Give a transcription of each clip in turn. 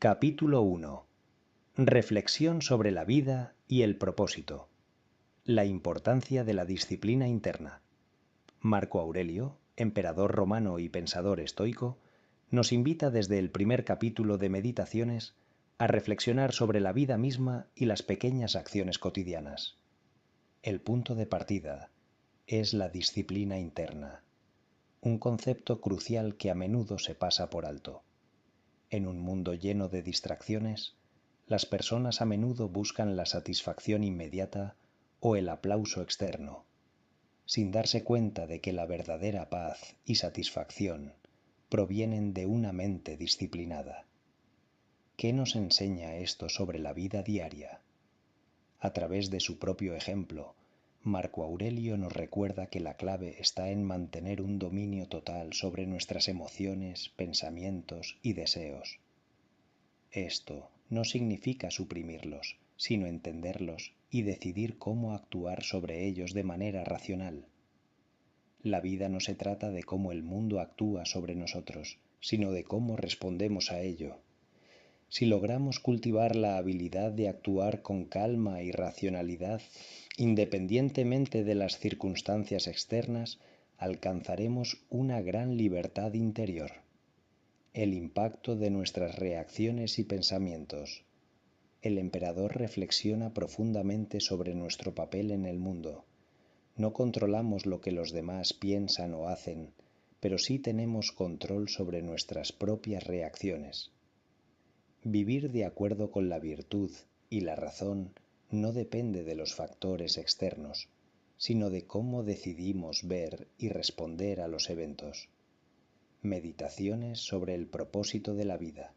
Capítulo 1. Reflexión sobre la vida y el propósito. La importancia de la disciplina interna. Marco Aurelio, emperador romano y pensador estoico, nos invita desde el primer capítulo de Meditaciones a reflexionar sobre la vida misma y las pequeñas acciones cotidianas. El punto de partida es la disciplina interna, un concepto crucial que a menudo se pasa por alto. En un mundo lleno de distracciones, las personas a menudo buscan la satisfacción inmediata o el aplauso externo, sin darse cuenta de que la verdadera paz y satisfacción provienen de una mente disciplinada. ¿Qué nos enseña esto sobre la vida diaria? A través de su propio ejemplo, Marco Aurelio nos recuerda que la clave está en mantener un dominio total sobre nuestras emociones, pensamientos y deseos. Esto no significa suprimirlos, sino entenderlos y decidir cómo actuar sobre ellos de manera racional. La vida no se trata de cómo el mundo actúa sobre nosotros, sino de cómo respondemos a ello. Si logramos cultivar la habilidad de actuar con calma y racionalidad, independientemente de las circunstancias externas, alcanzaremos una gran libertad interior. El impacto de nuestras reacciones y pensamientos. El emperador reflexiona profundamente sobre nuestro papel en el mundo. No controlamos lo que los demás piensan o hacen, pero sí tenemos control sobre nuestras propias reacciones. Vivir de acuerdo con la virtud y la razón no depende de los factores externos, sino de cómo decidimos ver y responder a los eventos. Meditaciones sobre el propósito de la vida.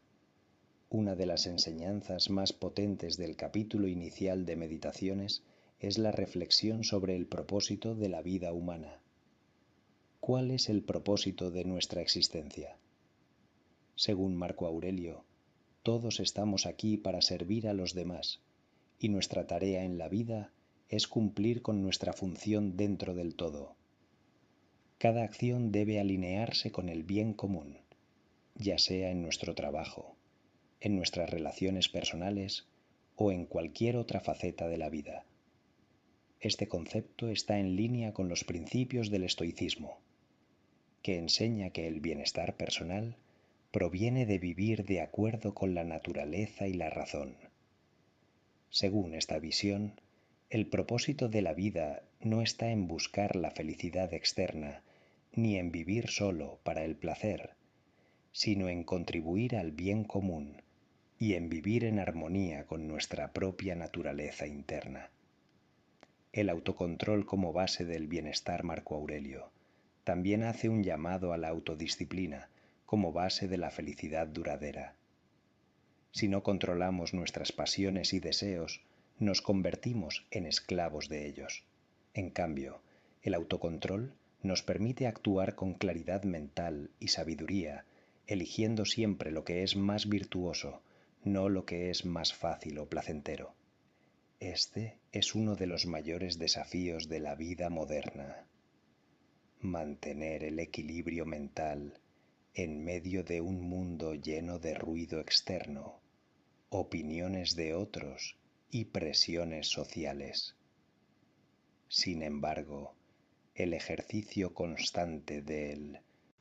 Una de las enseñanzas más potentes del capítulo inicial de Meditaciones es la reflexión sobre el propósito de la vida humana. ¿Cuál es el propósito de nuestra existencia? Según Marco Aurelio, todos estamos aquí para servir a los demás, y nuestra tarea en la vida es cumplir con nuestra función dentro del todo. Cada acción debe alinearse con el bien común, ya sea en nuestro trabajo, en nuestras relaciones personales o en cualquier otra faceta de la vida. Este concepto está en línea con los principios del estoicismo, que enseña que el bienestar personal proviene de vivir de acuerdo con la naturaleza y la razón. Según esta visión, el propósito de la vida no está en buscar la felicidad externa, ni en vivir solo para el placer, sino en contribuir al bien común y en vivir en armonía con nuestra propia naturaleza interna. El autocontrol como base del bienestar Marco Aurelio también hace un llamado a la autodisciplina como base de la felicidad duradera. Si no controlamos nuestras pasiones y deseos, nos convertimos en esclavos de ellos. En cambio, el autocontrol nos permite actuar con claridad mental y sabiduría, eligiendo siempre lo que es más virtuoso, no lo que es más fácil o placentero. Este es uno de los mayores desafíos de la vida moderna. Mantener el equilibrio mental en medio de un mundo lleno de ruido externo, opiniones de otros y presiones sociales. Sin embargo, el ejercicio constante del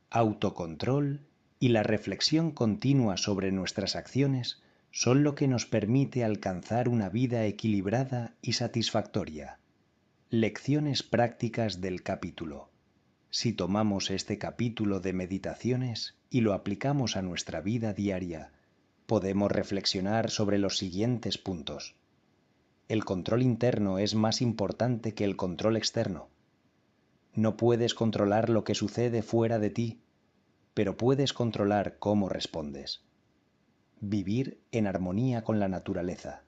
autocontrol y la reflexión continua sobre nuestras acciones son lo que nos permite alcanzar una vida equilibrada y satisfactoria. Lecciones prácticas del capítulo. Si tomamos este capítulo de Meditaciones y lo aplicamos a nuestra vida diaria, podemos reflexionar sobre los siguientes puntos. El control interno es más importante que el control externo. No puedes controlar lo que sucede fuera de ti, pero puedes controlar cómo respondes. Vivir en armonía con la naturaleza.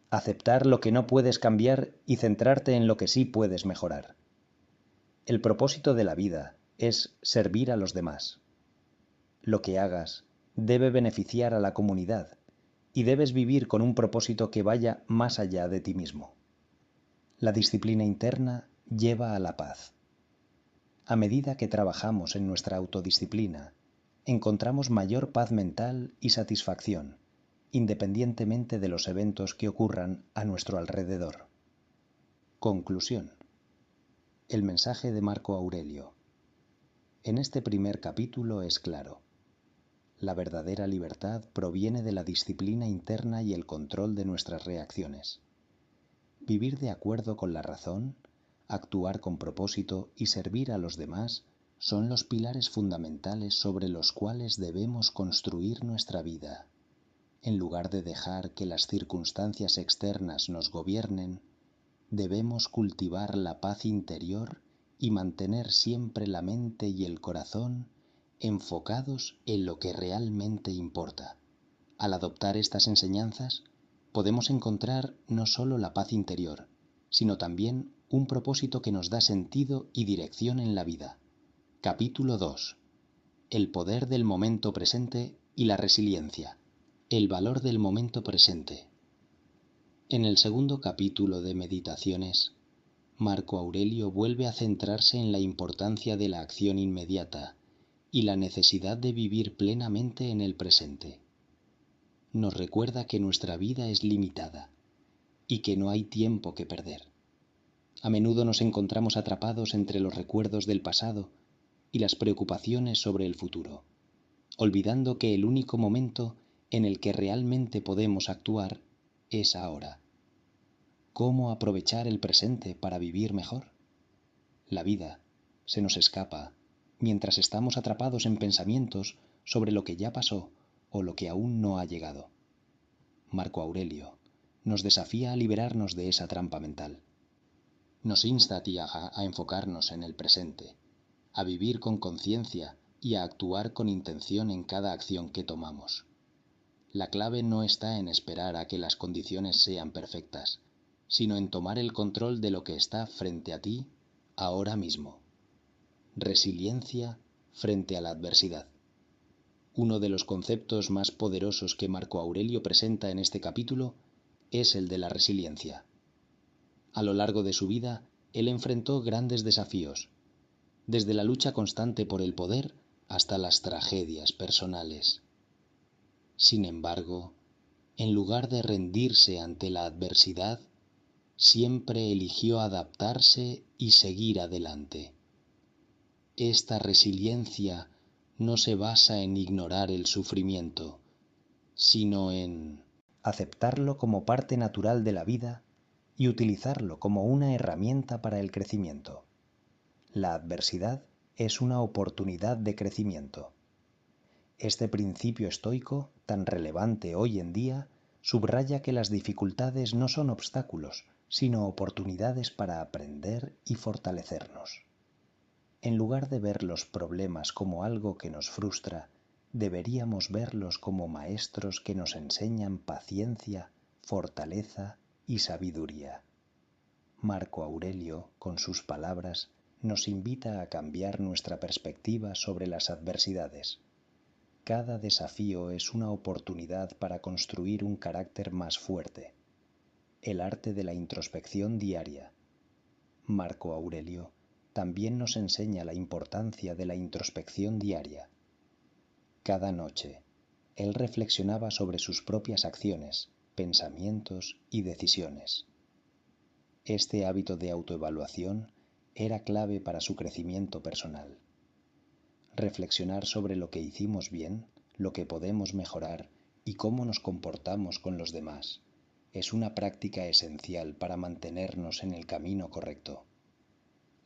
Aceptar lo que no puedes cambiar y centrarte en lo que sí puedes mejorar. El propósito de la vida es servir a los demás. Lo que hagas debe beneficiar a la comunidad y debes vivir con un propósito que vaya más allá de ti mismo. La disciplina interna lleva a la paz. A medida que trabajamos en nuestra autodisciplina, encontramos mayor paz mental y satisfacción, independientemente de los eventos que ocurran a nuestro alrededor. Conclusión. El mensaje de Marco Aurelio. En este primer capítulo es claro. La verdadera libertad proviene de la disciplina interna y el control de nuestras reacciones. Vivir de acuerdo con la razón, actuar con propósito y servir a los demás son los pilares fundamentales sobre los cuales debemos construir nuestra vida. En lugar de dejar que las circunstancias externas nos gobiernen, debemos cultivar la paz interior y mantener siempre la mente y el corazón enfocados en lo que realmente importa. Al adoptar estas enseñanzas, podemos encontrar no solo la paz interior, sino también un propósito que nos da sentido y dirección en la vida. Capítulo 2. El poder del momento presente y la resiliencia. El valor del momento presente. En el segundo capítulo de Meditaciones, Marco Aurelio vuelve a centrarse en la importancia de la acción inmediata y la necesidad de vivir plenamente en el presente. Nos recuerda que nuestra vida es limitada y que no hay tiempo que perder. A menudo nos encontramos atrapados entre los recuerdos del pasado y las preocupaciones sobre el futuro, olvidando que el único momento en el que realmente podemos actuar es ahora. ¿Cómo aprovechar el presente para vivir mejor? La vida se nos escapa mientras estamos atrapados en pensamientos sobre lo que ya pasó o lo que aún no ha llegado. Marco Aurelio nos desafía a liberarnos de esa trampa mental. Nos insta a Tiaja a enfocarnos en el presente, a vivir con conciencia y a actuar con intención en cada acción que tomamos. La clave no está en esperar a que las condiciones sean perfectas, sino en tomar el control de lo que está frente a ti ahora mismo. Resiliencia frente a la adversidad. Uno de los conceptos más poderosos que Marco Aurelio presenta en este capítulo es el de la resiliencia. A lo largo de su vida, él enfrentó grandes desafíos, desde la lucha constante por el poder hasta las tragedias personales. Sin embargo, en lugar de rendirse ante la adversidad, siempre eligió adaptarse y seguir adelante. Esta resiliencia no se basa en ignorar el sufrimiento, sino en aceptarlo como parte natural de la vida y utilizarlo como una herramienta para el crecimiento. La adversidad es una oportunidad de crecimiento. Este principio estoico, tan relevante hoy en día, subraya que las dificultades no son obstáculos, sino oportunidades para aprender y fortalecernos. En lugar de ver los problemas como algo que nos frustra, deberíamos verlos como maestros que nos enseñan paciencia, fortaleza y sabiduría. Marco Aurelio, con sus palabras, nos invita a cambiar nuestra perspectiva sobre las adversidades. Cada desafío es una oportunidad para construir un carácter más fuerte. El arte de la introspección diaria. Marco Aurelio también nos enseña la importancia de la introspección diaria. Cada noche, él reflexionaba sobre sus propias acciones, pensamientos y decisiones. Este hábito de autoevaluación era clave para su crecimiento personal. Reflexionar sobre lo que hicimos bien, lo que podemos mejorar y cómo nos comportamos con los demás es una práctica esencial para mantenernos en el camino correcto.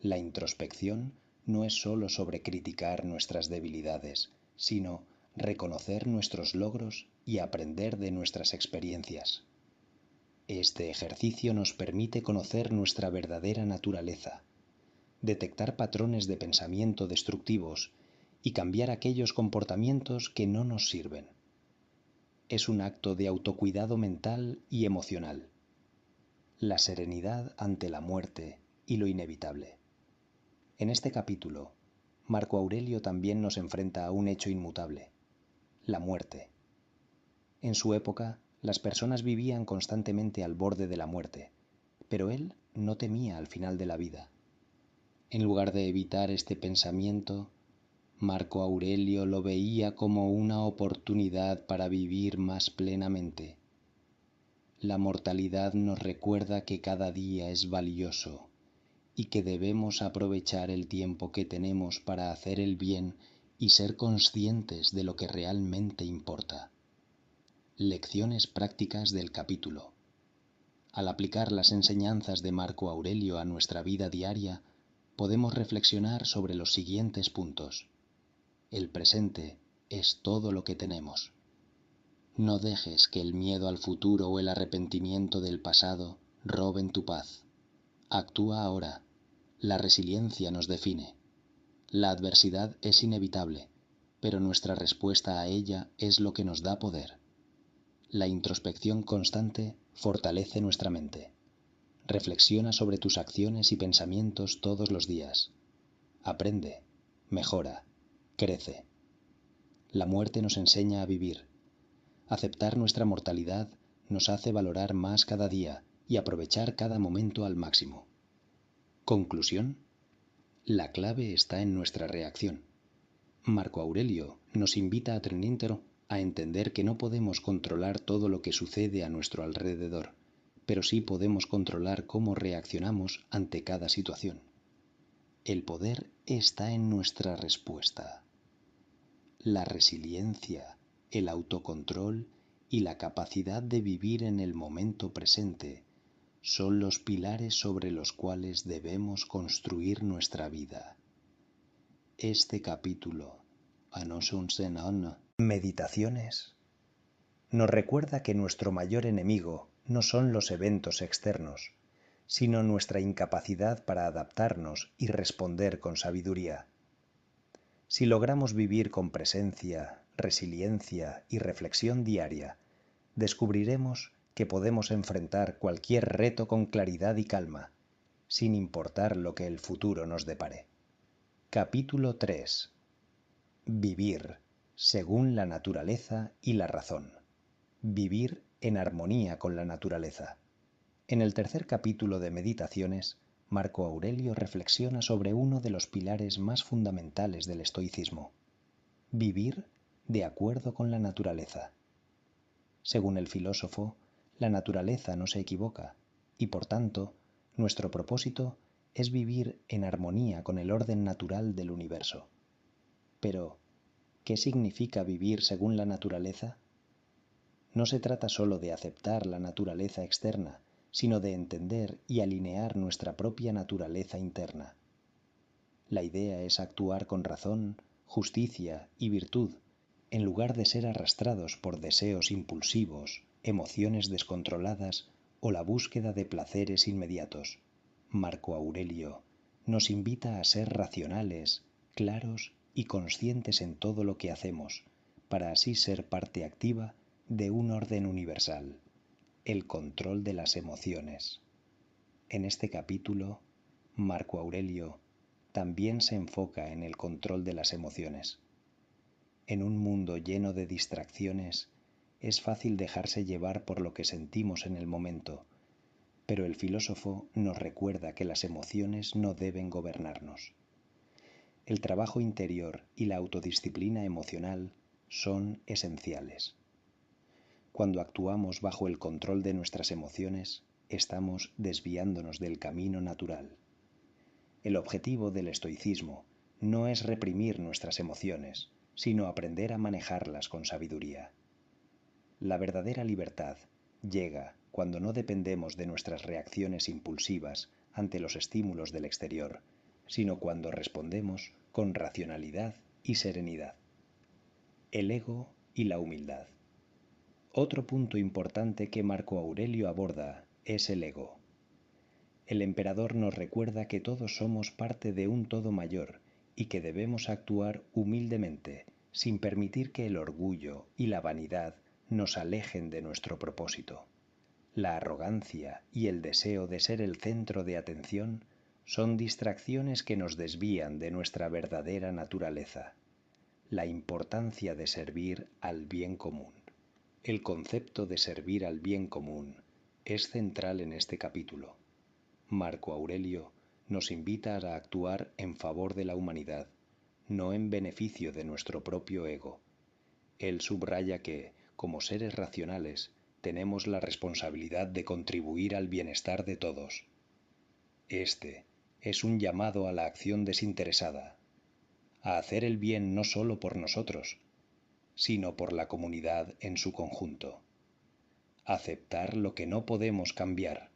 La introspección no es solo sobre criticar nuestras debilidades, sino reconocer nuestros logros y aprender de nuestras experiencias. Este ejercicio nos permite conocer nuestra verdadera naturaleza, detectar patrones de pensamiento destructivos y cambiar aquellos comportamientos que no nos sirven. Es un acto de autocuidado mental y emocional. La serenidad ante la muerte y lo inevitable. En este capítulo, Marco Aurelio también nos enfrenta a un hecho inmutable, la muerte. En su época, las personas vivían constantemente al borde de la muerte, pero él no temía al final de la vida. En lugar de evitar este pensamiento, Marco Aurelio lo veía como una oportunidad para vivir más plenamente. La mortalidad nos recuerda que cada día es valioso y que debemos aprovechar el tiempo que tenemos para hacer el bien y ser conscientes de lo que realmente importa. Lecciones prácticas del capítulo. Al aplicar las enseñanzas de Marco Aurelio a nuestra vida diaria, podemos reflexionar sobre los siguientes puntos. El presente es todo lo que tenemos. No dejes que el miedo al futuro o el arrepentimiento del pasado roben tu paz. Actúa ahora. La resiliencia nos define. La adversidad es inevitable, pero nuestra respuesta a ella es lo que nos da poder. La introspección constante fortalece nuestra mente. Reflexiona sobre tus acciones y pensamientos todos los días. Aprende, mejora, crece. La muerte nos enseña a vivir. Aceptar nuestra mortalidad nos hace valorar más cada día y aprovechar cada momento al máximo. Conclusión. La clave está en nuestra reacción. Marco Aurelio nos invita a Trenintero a entender que no podemos controlar todo lo que sucede a nuestro alrededor, pero sí podemos controlar cómo reaccionamos ante cada situación. El poder está en nuestra respuesta. La resiliencia, el autocontrol y la capacidad de vivir en el momento presente son los pilares sobre los cuales debemos construir nuestra vida. Este capítulo, Meditaciones, nos recuerda que nuestro mayor enemigo no son los eventos externos, sino nuestra incapacidad para adaptarnos y responder con sabiduría. Si logramos vivir con presencia, resiliencia y reflexión diaria, descubriremos que podemos enfrentar cualquier reto con claridad y calma, sin importar lo que el futuro nos depare. Capítulo 3. Vivir según la naturaleza y la razón. Vivir en armonía con la naturaleza. En el tercer capítulo de Meditaciones, Marco Aurelio reflexiona sobre uno de los pilares más fundamentales del estoicismo: vivir de acuerdo con la naturaleza. Según el filósofo, la naturaleza no se equivoca y, por tanto, nuestro propósito es vivir en armonía con el orden natural del universo. Pero, ¿qué significa vivir según la naturaleza? No se trata solo de aceptar la naturaleza externa, sino de entender y alinear nuestra propia naturaleza interna. La idea es actuar con razón, justicia y virtud, en lugar de ser arrastrados por deseos impulsivos, emociones descontroladas o la búsqueda de placeres inmediatos. Marco Aurelio nos invita a ser racionales, claros y conscientes en todo lo que hacemos, para así ser parte activa de un orden universal, el control de las emociones. En este capítulo, Marco Aurelio también se enfoca en el control de las emociones. En un mundo lleno de distracciones, es fácil dejarse llevar por lo que sentimos en el momento, pero el filósofo nos recuerda que las emociones no deben gobernarnos. El trabajo interior y la autodisciplina emocional son esenciales. Cuando actuamos bajo el control de nuestras emociones, estamos desviándonos del camino natural. El objetivo del estoicismo no es reprimir nuestras emociones, sino aprender a manejarlas con sabiduría. La verdadera libertad llega cuando no dependemos de nuestras reacciones impulsivas ante los estímulos del exterior, sino cuando respondemos con racionalidad y serenidad. El ego y la humildad. Otro punto importante que Marco Aurelio aborda es el ego. El emperador nos recuerda que todos somos parte de un todo mayor y que debemos actuar humildemente, sin permitir que el orgullo y la vanidad nos alejen de nuestro propósito. La arrogancia y el deseo de ser el centro de atención son distracciones que nos desvían de nuestra verdadera naturaleza, la importancia de servir al bien común. El concepto de servir al bien común es central en este capítulo. Marco Aurelio nos invita a actuar en favor de la humanidad, no en beneficio de nuestro propio ego. Él subraya que, como seres racionales, tenemos la responsabilidad de contribuir al bienestar de todos. Este es un llamado a la acción desinteresada, a hacer el bien no solo por nosotros, sino por la comunidad en su conjunto. Aceptar lo que no podemos cambiar.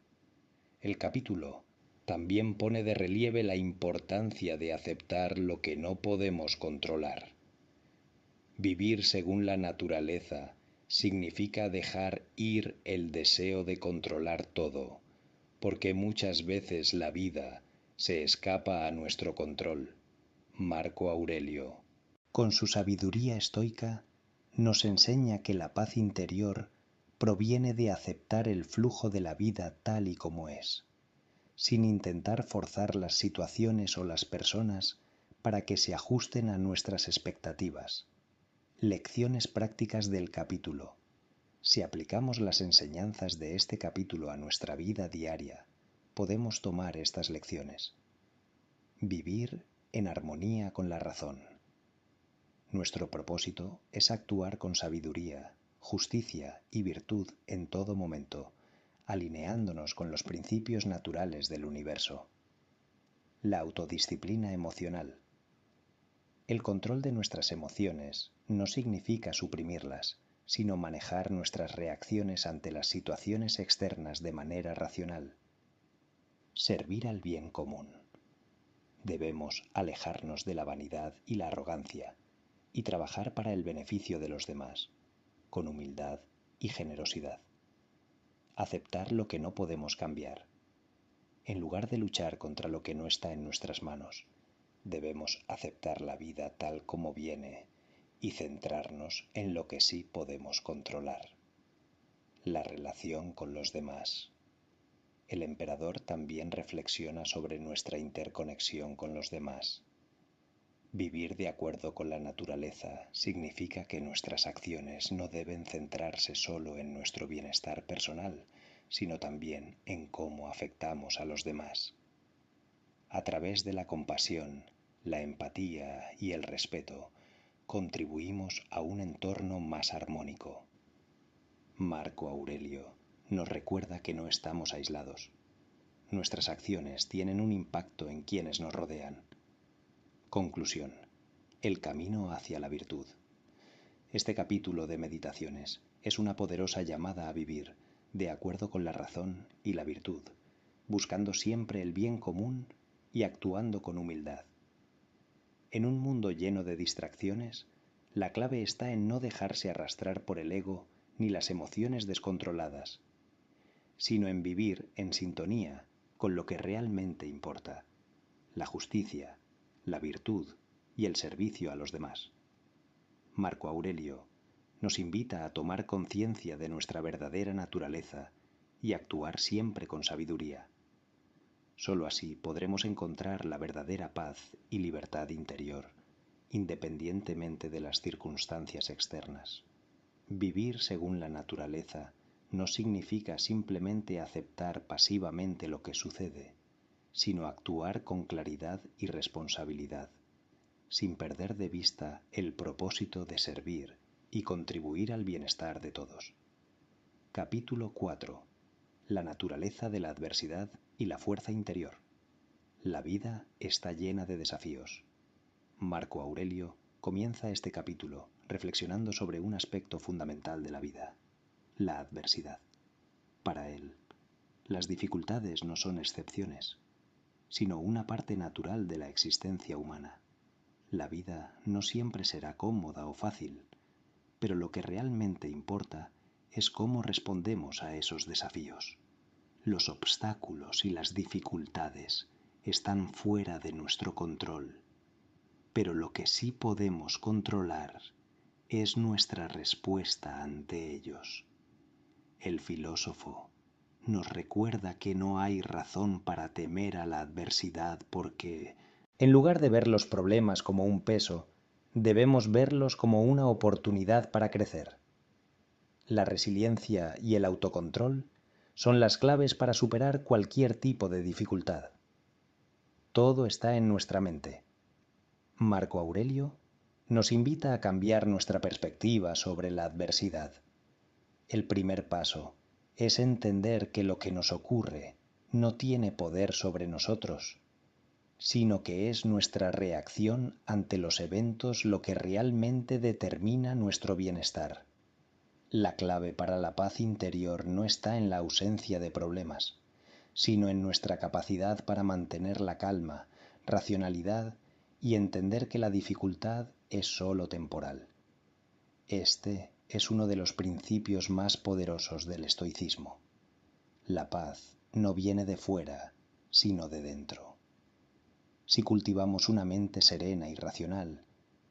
El capítulo también pone de relieve la importancia de aceptar lo que no podemos controlar. Vivir según la naturaleza significa dejar ir el deseo de controlar todo, porque muchas veces la vida se escapa a nuestro control. Marco Aurelio. Con su sabiduría estoica, nos enseña que la paz interior proviene de aceptar el flujo de la vida tal y como es, sin intentar forzar las situaciones o las personas para que se ajusten a nuestras expectativas. Lecciones prácticas del capítulo. Si aplicamos las enseñanzas de este capítulo a nuestra vida diaria, podemos tomar estas lecciones. Vivir en armonía con la razón. Nuestro propósito es actuar con sabiduría, justicia y virtud en todo momento, alineándonos con los principios naturales del universo. La autodisciplina emocional. El control de nuestras emociones no significa suprimirlas, sino manejar nuestras reacciones ante las situaciones externas de manera racional. Servir al bien común. Debemos alejarnos de la vanidad y la arrogancia y trabajar para el beneficio de los demás, con humildad y generosidad. Aceptar lo que no podemos cambiar. En lugar de luchar contra lo que no está en nuestras manos, debemos aceptar la vida tal como viene y centrarnos en lo que sí podemos controlar. La relación con los demás. El emperador también reflexiona sobre nuestra interconexión con los demás. Vivir de acuerdo con la naturaleza significa que nuestras acciones no deben centrarse solo en nuestro bienestar personal, sino también en cómo afectamos a los demás. A través de la compasión, la empatía y el respeto, contribuimos a un entorno más armónico. Marco Aurelio nos recuerda que no estamos aislados. Nuestras acciones tienen un impacto en quienes nos rodean. Conclusión. El camino hacia la virtud. Este capítulo de Meditaciones es una poderosa llamada a vivir de acuerdo con la razón y la virtud, buscando siempre el bien común y actuando con humildad. En un mundo lleno de distracciones, la clave está en no dejarse arrastrar por el ego ni las emociones descontroladas, sino en vivir en sintonía con lo que realmente importa: la justicia, la virtud y el servicio a los demás. Marco Aurelio nos invita a tomar conciencia de nuestra verdadera naturaleza y actuar siempre con sabiduría. Solo así podremos encontrar la verdadera paz y libertad interior, independientemente de las circunstancias externas. Vivir según la naturaleza no significa simplemente aceptar pasivamente lo que sucede, sino actuar con claridad y responsabilidad, sin perder de vista el propósito de servir y contribuir al bienestar de todos. Capítulo 4. La naturaleza de la adversidad y la fuerza interior. La vida está llena de desafíos. Marco Aurelio comienza este capítulo reflexionando sobre un aspecto fundamental de la vida: la adversidad. Para él, las dificultades no son excepciones, sino una parte natural de la existencia humana. La vida no siempre será cómoda o fácil, pero lo que realmente importa es cómo respondemos a esos desafíos. Los obstáculos y las dificultades están fuera de nuestro control, pero lo que sí podemos controlar es nuestra respuesta ante ellos. El filósofo nos recuerda que no hay razón para temer a la adversidad porque, en lugar de ver los problemas como un peso, debemos verlos como una oportunidad para crecer. La resiliencia y el autocontrol son las claves para superar cualquier tipo de dificultad. Todo está en nuestra mente. Marco Aurelio nos invita a cambiar nuestra perspectiva sobre la adversidad. El primer paso es entender que lo que nos ocurre no tiene poder sobre nosotros, sino que es nuestra reacción ante los eventos lo que realmente determina nuestro bienestar. La clave para la paz interior no está en la ausencia de problemas, sino en nuestra capacidad para mantener la calma, racionalidad y entender que la dificultad es sólo temporal. Este es uno de los principios más poderosos del estoicismo. La paz no viene de fuera, sino de dentro. Si cultivamos una mente serena y racional,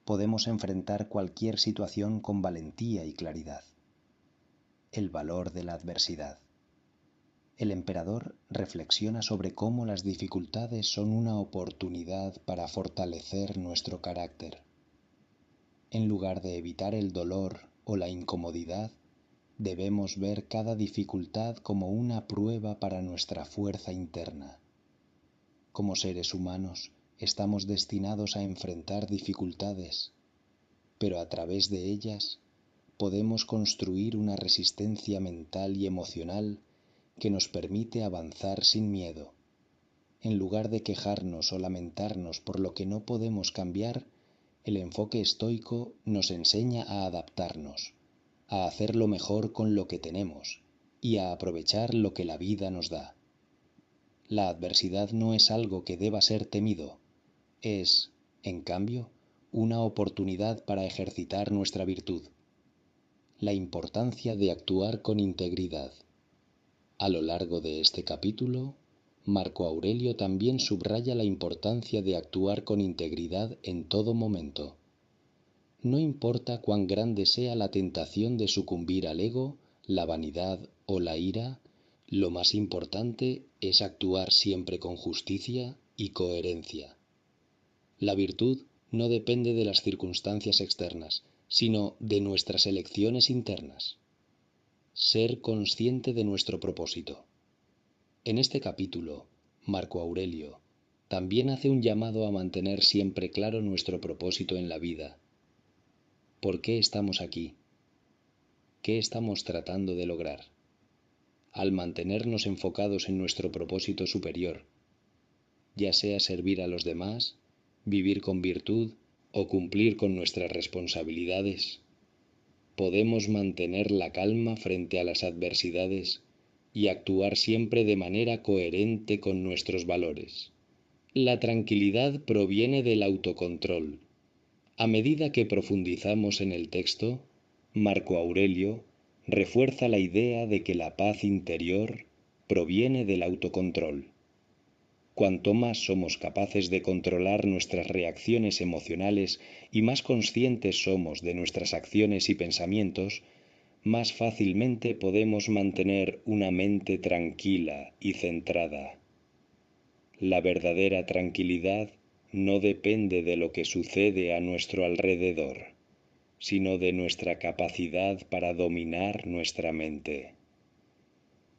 podemos enfrentar cualquier situación con valentía y claridad. El valor de la adversidad. El emperador reflexiona sobre cómo las dificultades son una oportunidad para fortalecer nuestro carácter. En lugar de evitar el dolor o la incomodidad, debemos ver cada dificultad como una prueba para nuestra fuerza interna. Como seres humanos, estamos destinados a enfrentar dificultades, pero a través de ellas podemos construir una resistencia mental y emocional que nos permite avanzar sin miedo. En lugar de quejarnos o lamentarnos por lo que no podemos cambiar, el enfoque estoico nos enseña a adaptarnos, a hacerlo mejor con lo que tenemos y a aprovechar lo que la vida nos da. La adversidad no es algo que deba ser temido, es, en cambio, una oportunidad para ejercitar nuestra virtud. La importancia de actuar con integridad. A lo largo de este capítulo, Marco Aurelio también subraya la importancia de actuar con integridad en todo momento. No importa cuán grande sea la tentación de sucumbir al ego, la vanidad o la ira, lo más importante es actuar siempre con justicia y coherencia. La virtud no depende de las circunstancias externas, sino de nuestras elecciones internas. Ser consciente de nuestro propósito. En este capítulo, Marco Aurelio también hace un llamado a mantener siempre claro nuestro propósito en la vida. ¿Por qué estamos aquí? ¿Qué estamos tratando de lograr? Al mantenernos enfocados en nuestro propósito superior, ya sea servir a los demás, vivir con virtud o cumplir con nuestras responsabilidades, podemos mantener la calma frente a las adversidades y actuar siempre de manera coherente con nuestros valores. La tranquilidad proviene del autocontrol. A medida que profundizamos en el texto, Marco Aurelio refuerza la idea de que la paz interior proviene del autocontrol. Cuanto más somos capaces de controlar nuestras reacciones emocionales y más conscientes somos de nuestras acciones y pensamientos, más fácilmente podemos mantener una mente tranquila y centrada. La verdadera tranquilidad no depende de lo que sucede a nuestro alrededor, sino de nuestra capacidad para dominar nuestra mente.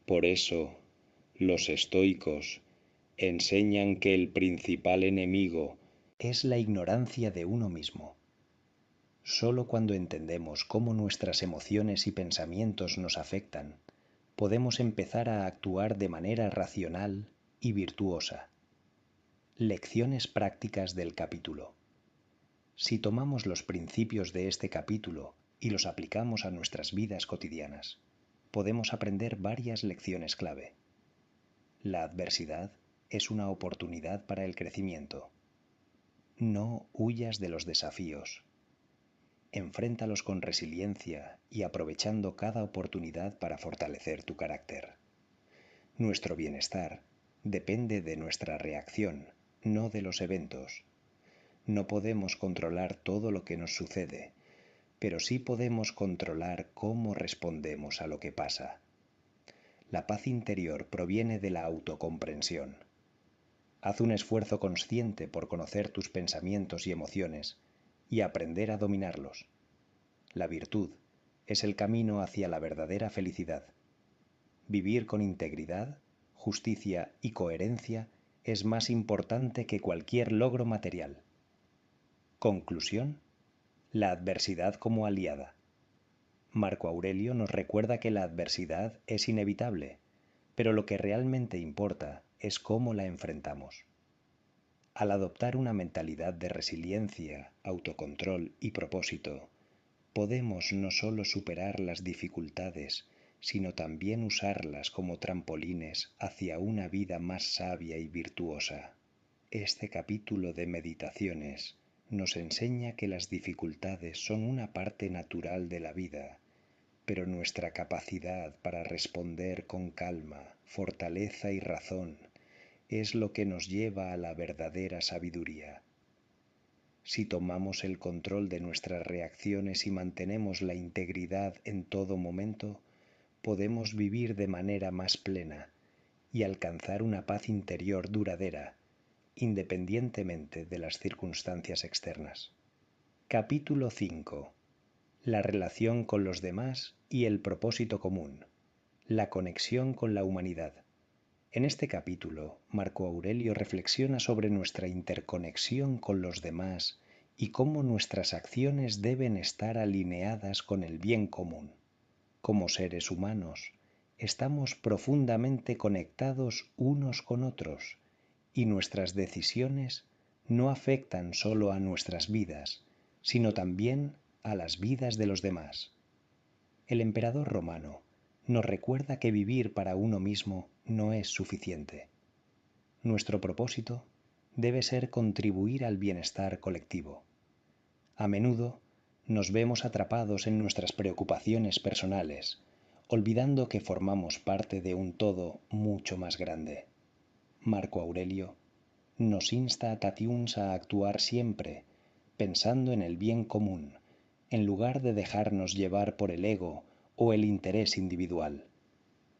Por eso, los estoicos enseñan que el principal enemigo es la ignorancia de uno mismo. Solo cuando entendemos cómo nuestras emociones y pensamientos nos afectan, podemos empezar a actuar de manera racional y virtuosa. Lecciones prácticas del capítulo. Si tomamos los principios de este capítulo y los aplicamos a nuestras vidas cotidianas, podemos aprender varias lecciones clave. La adversidad es una oportunidad para el crecimiento. No huyas de los desafíos. Enfréntalos con resiliencia y aprovechando cada oportunidad para fortalecer tu carácter. Nuestro bienestar depende de nuestra reacción, no de los eventos. No podemos controlar todo lo que nos sucede, pero sí podemos controlar cómo respondemos a lo que pasa. La paz interior proviene de la autocomprensión. Haz un esfuerzo consciente por conocer tus pensamientos y emociones y aprender a dominarlos. La virtud es el camino hacia la verdadera felicidad. Vivir con integridad, justicia y coherencia es más importante que cualquier logro material. Conclusión: la adversidad como aliada. Marco Aurelio nos recuerda que la adversidad es inevitable, pero lo que realmente importa es cómo la enfrentamos. Al adoptar una mentalidad de resiliencia, autocontrol y propósito, podemos no solo superar las dificultades, sino también usarlas como trampolines hacia una vida más sabia y virtuosa. Este capítulo de Meditaciones nos enseña que las dificultades son una parte natural de la vida, pero nuestra capacidad para responder con calma, fortaleza y razón es lo que nos lleva a la verdadera sabiduría. Si tomamos el control de nuestras reacciones y mantenemos la integridad en todo momento, podemos vivir de manera más plena y alcanzar una paz interior duradera, independientemente de las circunstancias externas. Capítulo 5. La relación con los demás y el propósito común. La conexión con la humanidad. En este capítulo, Marco Aurelio reflexiona sobre nuestra interconexión con los demás y cómo nuestras acciones deben estar alineadas con el bien común. Como seres humanos, estamos profundamente conectados unos con otros y nuestras decisiones no afectan solo a nuestras vidas, sino también a las vidas de los demás. El emperador romano nos recuerda que vivir para uno mismo no es suficiente. Nuestro propósito debe ser contribuir al bienestar colectivo. A menudo nos vemos atrapados en nuestras preocupaciones personales, olvidando que formamos parte de un todo mucho más grande. Marco Aurelio nos insta a Tatiuns a actuar siempre pensando en el bien común, en lugar de dejarnos llevar por el ego o el interés individual.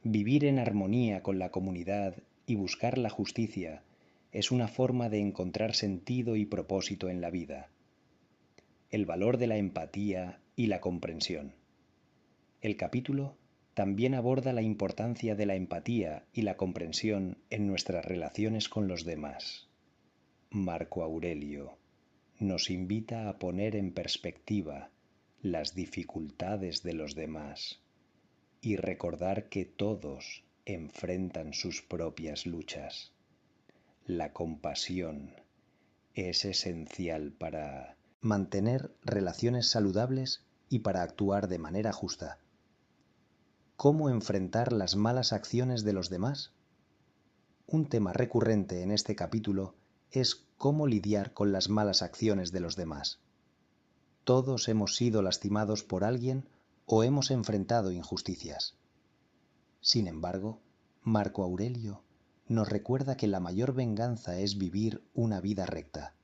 Vivir en armonía con la comunidad y buscar la justicia es una forma de encontrar sentido y propósito en la vida. El valor de la empatía y la comprensión. El capítulo también aborda la importancia de la empatía y la comprensión en nuestras relaciones con los demás. Marco Aurelio nos invita a poner en perspectiva las dificultades de los demás y recordar que todos enfrentan sus propias luchas. La compasión es esencial para mantener relaciones saludables y para actuar de manera justa. ¿Cómo enfrentar las malas acciones de los demás? Un tema recurrente en este capítulo es cómo lidiar con las malas acciones de los demás. Todos hemos sido lastimados por alguien o hemos enfrentado injusticias. Sin embargo, Marco Aurelio nos recuerda que la mayor venganza es vivir una vida recta.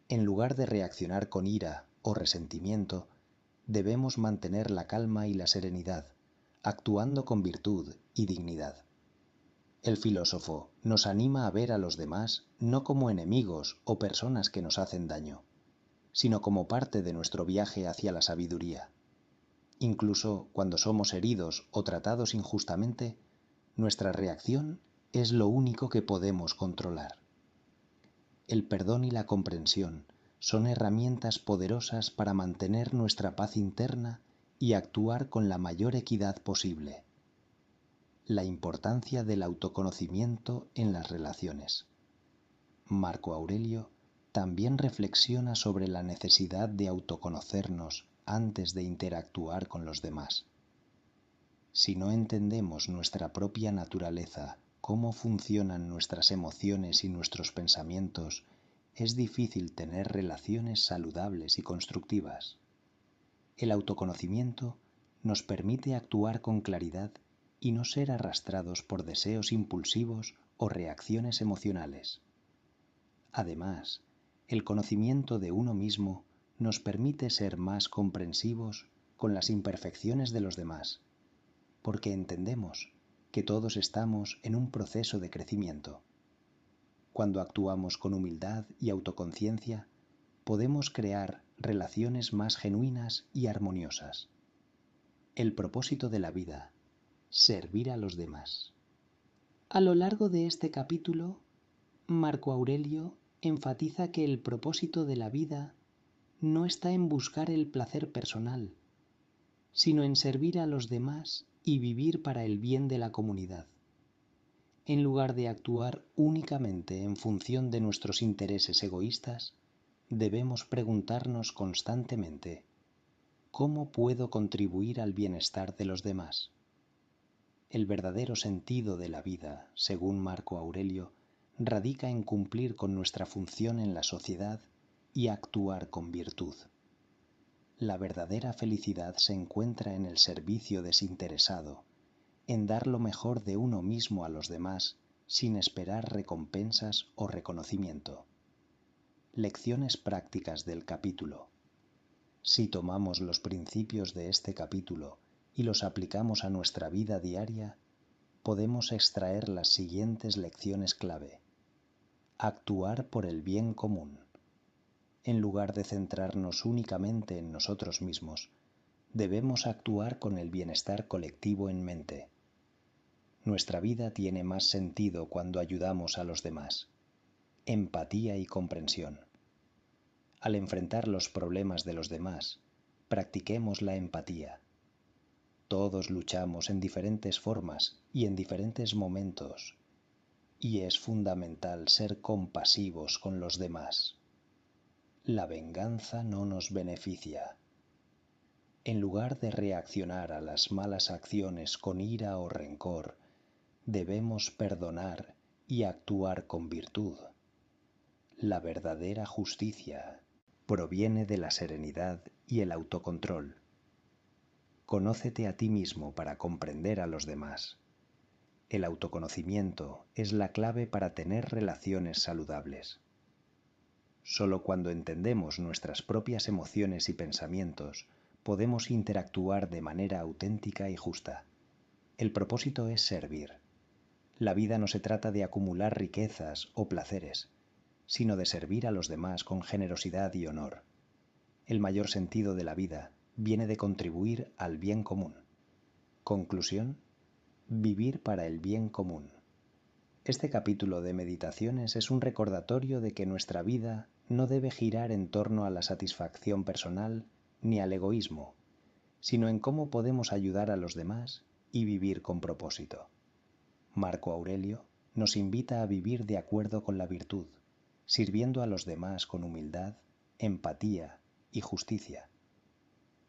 En lugar de reaccionar con ira o resentimiento, debemos mantener la calma y la serenidad, actuando con virtud y dignidad. El filósofo nos anima a ver a los demás no como enemigos o personas que nos hacen daño, sino como parte de nuestro viaje hacia la sabiduría. Incluso cuando somos heridos o tratados injustamente, nuestra reacción es lo único que podemos controlar. El perdón y la comprensión son herramientas poderosas para mantener nuestra paz interna y actuar con la mayor equidad posible. La importancia del autoconocimiento en las relaciones. Marco Aurelio también reflexiona sobre la necesidad de autoconocernos antes de interactuar con los demás. Si no entendemos nuestra propia naturaleza, cómo funcionan nuestras emociones y nuestros pensamientos, es difícil tener relaciones saludables y constructivas. El autoconocimiento nos permite actuar con claridad y no ser arrastrados por deseos impulsivos o reacciones emocionales. Además, el conocimiento de uno mismo nos permite ser más comprensivos con las imperfecciones de los demás, porque entendemos que todos estamos en un proceso de crecimiento. Cuando actuamos con humildad y autoconciencia, podemos crear relaciones más genuinas y armoniosas. El propósito de la vida: servir a los demás. A lo largo de este capítulo, Marco Aurelio enfatiza que el propósito de la vida no está en buscar el placer personal, sino en servir a los demás y vivir para el bien de la comunidad, en lugar de actuar únicamente en función de nuestros intereses egoístas. Debemos preguntarnos constantemente: ¿cómo puedo contribuir al bienestar de los demás? El verdadero sentido de la vida, según Marco Aurelio, radica en cumplir con nuestra función en la sociedad y actuar con virtud. La verdadera felicidad se encuentra en el servicio desinteresado, en dar lo mejor de uno mismo a los demás sin esperar recompensas o reconocimiento. Lecciones prácticas del capítulo. Si tomamos los principios de este capítulo y los aplicamos a nuestra vida diaria, podemos extraer las siguientes lecciones clave. Actuar por el bien común. En lugar de centrarnos únicamente en nosotros mismos, debemos actuar con el bienestar colectivo en mente. Nuestra vida tiene más sentido cuando ayudamos a los demás. Empatía y comprensión. Al enfrentar los problemas de los demás, practiquemos la empatía. Todos luchamos en diferentes formas y en diferentes momentos, y es fundamental ser compasivos con los demás. La venganza no nos beneficia. En lugar de reaccionar a las malas acciones con ira o rencor, debemos perdonar y actuar con virtud. La verdadera justicia proviene de la serenidad y el autocontrol. Conócete a ti mismo para comprender a los demás. El autoconocimiento es la clave para tener relaciones saludables. Solo cuando entendemos nuestras propias emociones y pensamientos, podemos interactuar de manera auténtica y justa. El propósito es servir. La vida no se trata de acumular riquezas o placeres, sino de servir a los demás con generosidad y honor. El mayor sentido de la vida viene de contribuir al bien común. Conclusión: vivir para el bien común. Este capítulo de Meditaciones es un recordatorio de que nuestra vida no debe girar en torno a la satisfacción personal ni al egoísmo, sino en cómo podemos ayudar a los demás y vivir con propósito. Marco Aurelio nos invita a vivir de acuerdo con la virtud, sirviendo a los demás con humildad, empatía y justicia.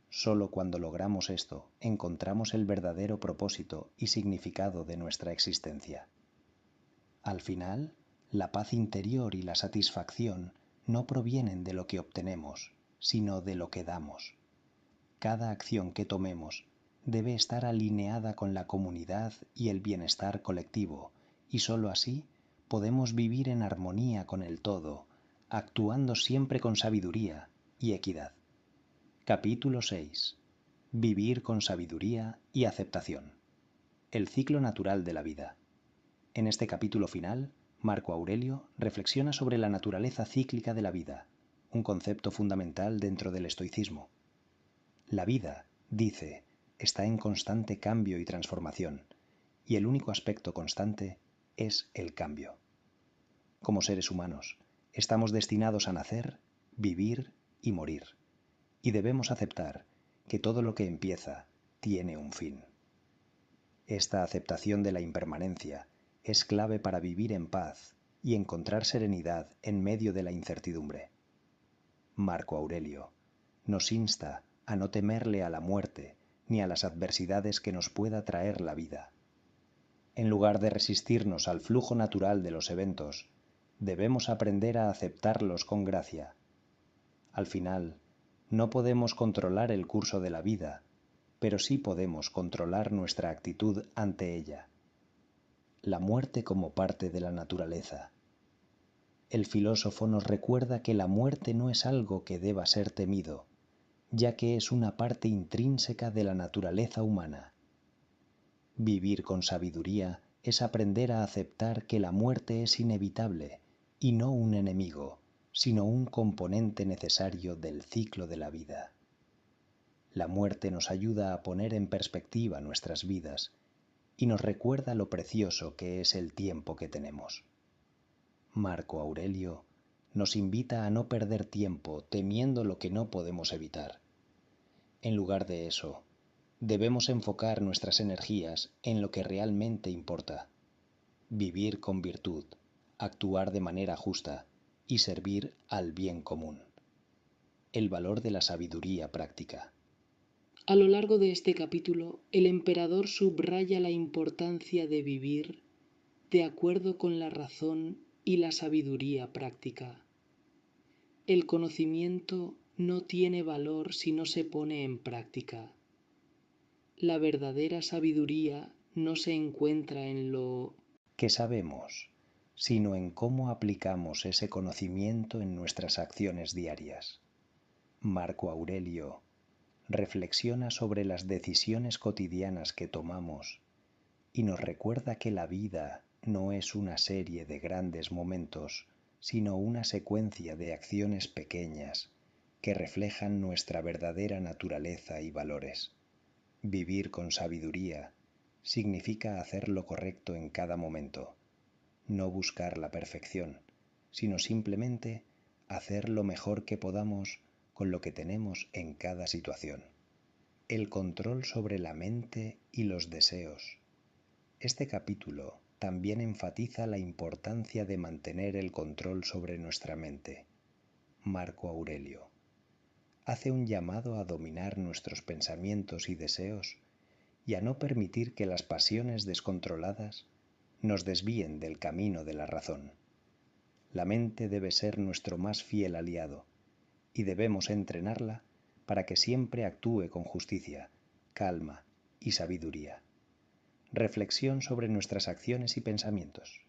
Solo cuando logramos esto, encontramos el verdadero propósito y significado de nuestra existencia. Al final, la paz interior y la satisfacción no provienen de lo que obtenemos, sino de lo que damos. Cada acción que tomemos debe estar alineada con la comunidad y el bienestar colectivo, y sólo así podemos vivir en armonía con el todo, actuando siempre con sabiduría y equidad. Capítulo 6. Vivir con sabiduría y aceptación. El ciclo natural de la vida. En este capítulo final, Marco Aurelio reflexiona sobre la naturaleza cíclica de la vida, un concepto fundamental dentro del estoicismo. La vida, dice, está en constante cambio y transformación, y el único aspecto constante es el cambio. Como seres humanos, estamos destinados a nacer, vivir y morir, y debemos aceptar que todo lo que empieza tiene un fin. Esta aceptación de la impermanencia es clave para vivir en paz y encontrar serenidad en medio de la incertidumbre. Marco Aurelio nos insta a no temerle a la muerte ni a las adversidades que nos pueda traer la vida. En lugar de resistirnos al flujo natural de los eventos, debemos aprender a aceptarlos con gracia. Al final, no podemos controlar el curso de la vida, pero sí podemos controlar nuestra actitud ante ella. La muerte como parte de la naturaleza. El filósofo nos recuerda que la muerte no es algo que deba ser temido, ya que es una parte intrínseca de la naturaleza humana. Vivir con sabiduría es aprender a aceptar que la muerte es inevitable y no un enemigo, sino un componente necesario del ciclo de la vida. La muerte nos ayuda a poner en perspectiva nuestras vidas y nos recuerda lo precioso que es el tiempo que tenemos. Marco Aurelio nos invita a no perder tiempo temiendo lo que no podemos evitar. En lugar de eso, debemos enfocar nuestras energías en lo que realmente importa: vivir con virtud, actuar de manera justa y servir al bien común. El valor de la sabiduría práctica. A lo largo de este capítulo, el emperador subraya la importancia de vivir de acuerdo con la razón y la sabiduría práctica. El conocimiento no tiene valor si no se pone en práctica. La verdadera sabiduría no se encuentra en lo que sabemos, sino en cómo aplicamos ese conocimiento en nuestras acciones diarias. Marco Aurelio reflexiona sobre las decisiones cotidianas que tomamos y nos recuerda que la vida no es una serie de grandes momentos, sino una secuencia de acciones pequeñas que reflejan nuestra verdadera naturaleza y valores. Vivir con sabiduría significa hacer lo correcto en cada momento, no buscar la perfección, sino simplemente hacer lo mejor que podamos con lo que tenemos en cada situación. El control sobre la mente y los deseos. Este capítulo también enfatiza la importancia de mantener el control sobre nuestra mente. Marco Aurelio hace un llamado a dominar nuestros pensamientos y deseos y a no permitir que las pasiones descontroladas nos desvíen del camino de la razón. La mente debe ser nuestro más fiel aliado y debemos entrenarla para que siempre actúe con justicia, calma y sabiduría. Reflexión sobre nuestras acciones y pensamientos.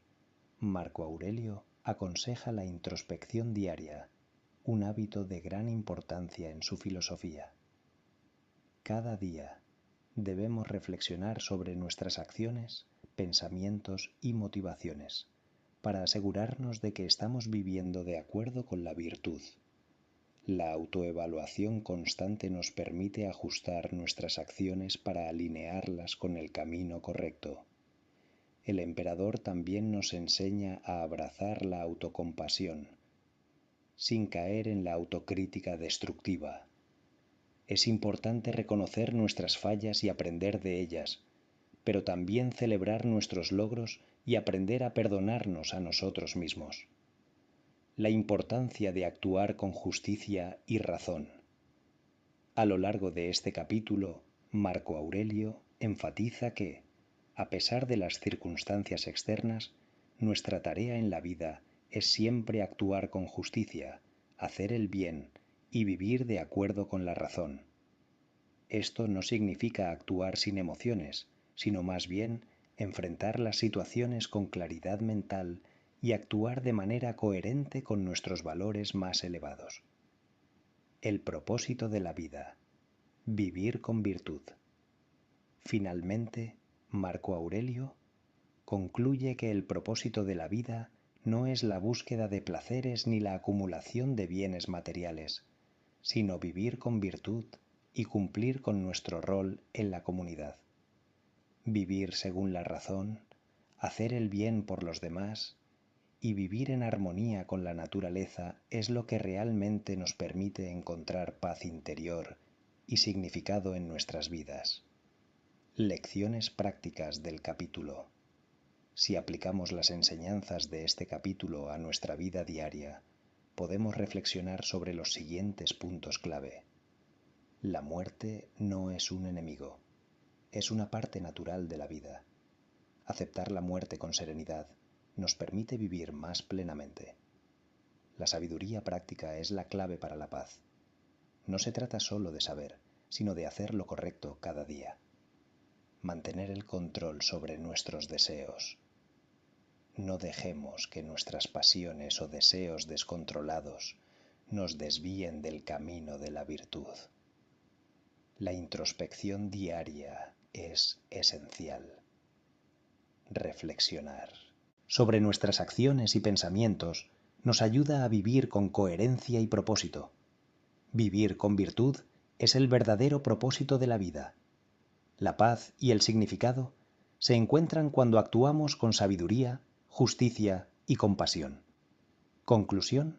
Marco Aurelio aconseja la introspección diaria, un hábito de gran importancia en su filosofía. Cada día debemos reflexionar sobre nuestras acciones, pensamientos y motivaciones para asegurarnos de que estamos viviendo de acuerdo con la virtud. La autoevaluación constante nos permite ajustar nuestras acciones para alinearlas con el camino correcto. El emperador también nos enseña a abrazar la autocompasión, sin caer en la autocrítica destructiva. Es importante reconocer nuestras fallas y aprender de ellas, pero también celebrar nuestros logros y aprender a perdonarnos a nosotros mismos. La importancia de actuar con justicia y razón. A lo largo de este capítulo, Marco Aurelio enfatiza que, a pesar de las circunstancias externas, nuestra tarea en la vida es siempre actuar con justicia, hacer el bien y vivir de acuerdo con la razón. Esto no significa actuar sin emociones, sino más bien enfrentar las situaciones con claridad mental y actuar de manera coherente con nuestros valores más elevados. El propósito de la vida: vivir con virtud. Finalmente, Marco Aurelio concluye que el propósito de la vida no es la búsqueda de placeres ni la acumulación de bienes materiales, sino vivir con virtud y cumplir con nuestro rol en la comunidad. Vivir según la razón, hacer el bien por los demás y vivir en armonía con la naturaleza es lo que realmente nos permite encontrar paz interior y significado en nuestras vidas. Lecciones prácticas del capítulo. Si aplicamos las enseñanzas de este capítulo a nuestra vida diaria, podemos reflexionar sobre los siguientes puntos clave. La muerte no es un enemigo, es una parte natural de la vida. Aceptar la muerte con serenidad nos permite vivir más plenamente. La sabiduría práctica es la clave para la paz. No se trata solo de saber, sino de hacer lo correcto cada día. Mantener el control sobre nuestros deseos. No dejemos que nuestras pasiones o deseos descontrolados nos desvíen del camino de la virtud. La introspección diaria es esencial. Reflexionar sobre nuestras acciones y pensamientos nos ayuda a vivir con coherencia y propósito. Vivir con virtud es el verdadero propósito de la vida. La paz y el significado se encuentran cuando actuamos con sabiduría, justicia y compasión. Conclusión: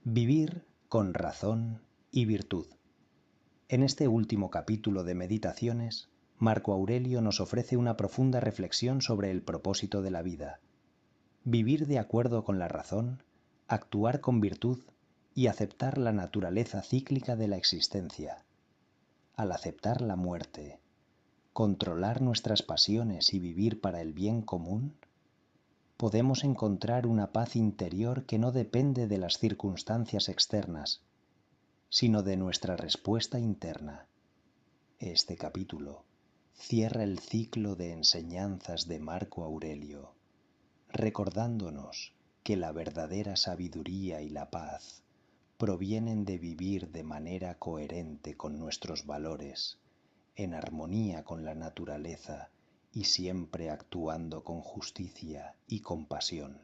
Vivir con razón y virtud. En este último capítulo de Meditaciones, Marco Aurelio nos ofrece una profunda reflexión sobre el propósito de la vida. Vivir de acuerdo con la razón, actuar con virtud y aceptar la naturaleza cíclica de la existencia. Al aceptar la muerte, controlar nuestras pasiones y vivir para el bien común, podemos encontrar una paz interior que no depende de las circunstancias externas, sino de nuestra respuesta interna. Este capítulo cierra el ciclo de enseñanzas de Marco Aurelio, recordándonos que la verdadera sabiduría y la paz provienen de vivir de manera coherente con nuestros valores, en armonía con la naturaleza y siempre actuando con justicia y compasión.